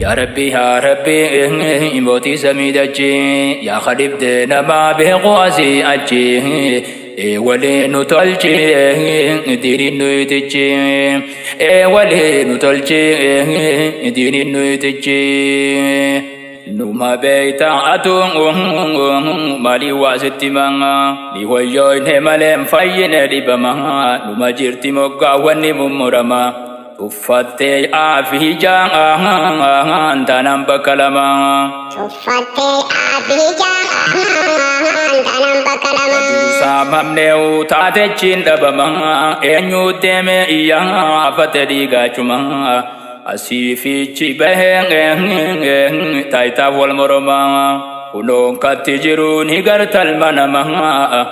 يا ربي موتي سميدتي يا خريب دينا ما بقواسي أجي ولي نطلجي ديني نويتجي ولي نطلجي ديني نويتجي نوما بيتا أتون مالي واسطي مانا لويوين همالي فاين ربما نوما جرتي موكا واني ممرما تفتي آفي جان تنام بكلما تفتي آفي جان تنام بكلما سامم نيو تاتجين دبما إنيو تيمي إيان فتدي غاچما أسيفي چبهن تايتا والمرما ولون كتجرون هغرت المنما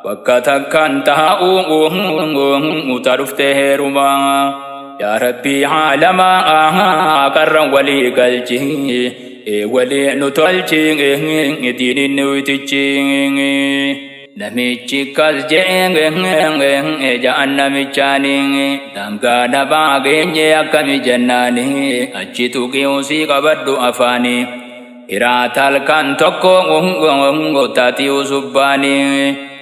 وقتا كان تهاو مترفته رما يا ربي عالما قرن ولي قلجي ولي نتولجي ديني نوتجي نميجي قلجي جعنا مجاني دمقانا باقيني أكمي جناني أجيتو كيوسي قبردو أفاني إراتال كان تكو تاتيو سباني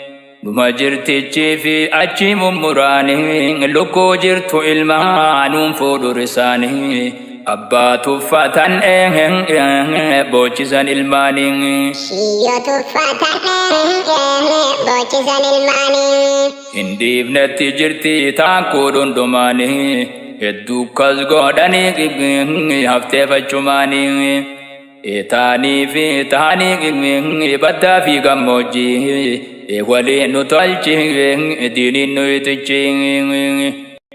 نما jirtichi fi achi mummurani lukko jirtu ilmaanun fuudhu risaani abbaa tuffatan boochisan ilmaani shiyyo tuffatan boochisan ilmaani hin dhiifnetti jirti taakkuu dhundumaani hedduu kas godhanii hafteeffachumaani taanii fi taanii baddaa fi gammoojjii ولي نطلجي ديني نويتجي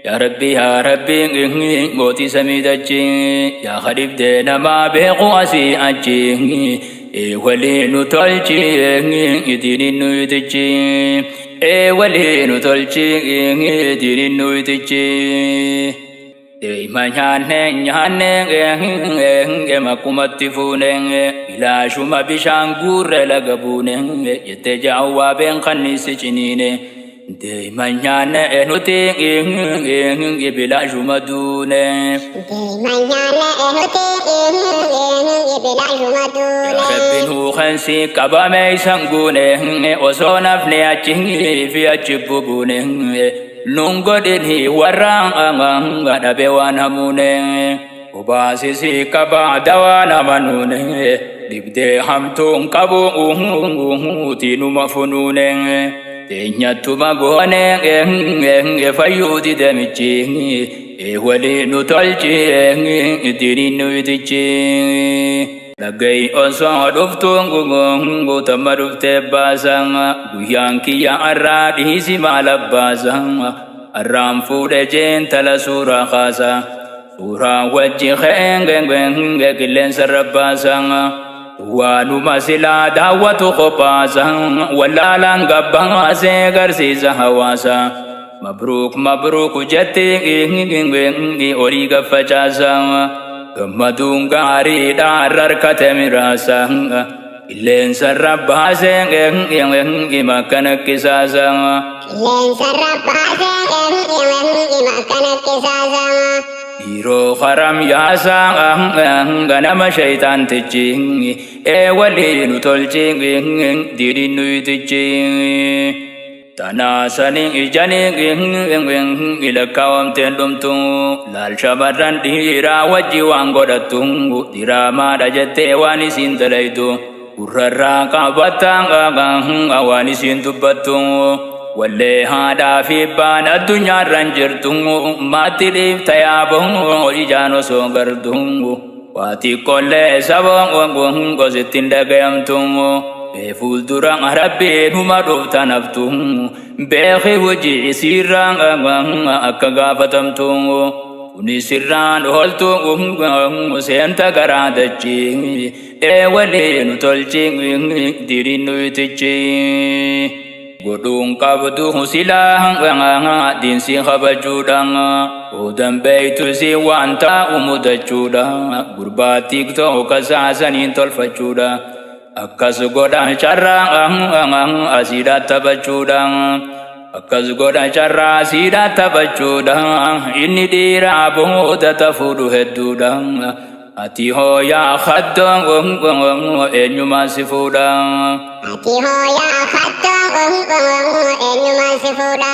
يا ربي موتي سميدجي يا خريب دينا ما بقواسي أجي ولي نطلجي ديني نويتجي ولي نطلجي ديني نويتجي ما نيانه makumatti fuune ilaashuma bishaan guurre laga buune jette jaawwaa been kanniisi ciniine deema nyaanne nuti bilaashuma duune deema nyaanne nuti bilaashuma duune rabbiin huuqansi qabame isan guune osoo nafne achi fi achi bubuune nungodini warraan dhabe waan hamuune ubaasisi kaba dawana manune dibde hamtun qabu tinuma funune tenyatuma gone fayudi demichi wali nutolchi dini nuitichi lagay oso duftungu tamarufte basanga guyanki ya aradi si malabasanga aram fude jentala sura khasa Ura wajji khengengeng gilen sarabasanga wanu masila dawatu khopasang walalang gabang ase garsiza hawasa mabruk jatti ngengeng origa fachasanga gamadungari darar katemirasanga gilen sarabaseng makana kisasanga gilen sarabaseng makana kisasanga Iro haram yasa ganama shaitan tichi wali nutolchi diri nuitichi tanasani ijani ilakawam tendumtu lal shabaran dira waji wangodatu dira mada jete wani sintalaitu urara kabatanga wani sintubatu Wale hada fi bana dunya ranjirtungu mati dif tayabungu ijano songartungu wati kolle sabongu gozitinda gayamtungu beful durang rabbi numaruf tanaftungu bekhi wuji sirang akagafatamtungu unisiran holtungu senta garadachi wale nutolchi diri nuitichi Godung kabdu silang din si khabajudang udam baitu si wanta umudachuda gurbatik to kasasanin tolfachuda akas goda charang asida tabachuda akas goda charra asida tabachuda inni dira boda tafudu heduda ati hoya khaddam eenyuma si fuudha ati hoya khaddam eenyuma si fuudha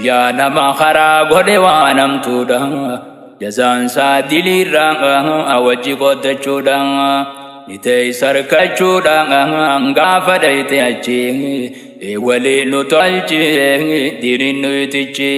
yaa nama karaa godhe waan hamtuudha jazaan isaa dilirra wajji qoodachuudha nitee sarkachuudha gaafa dhayte achi waliin nu tolchi diriin nu itichi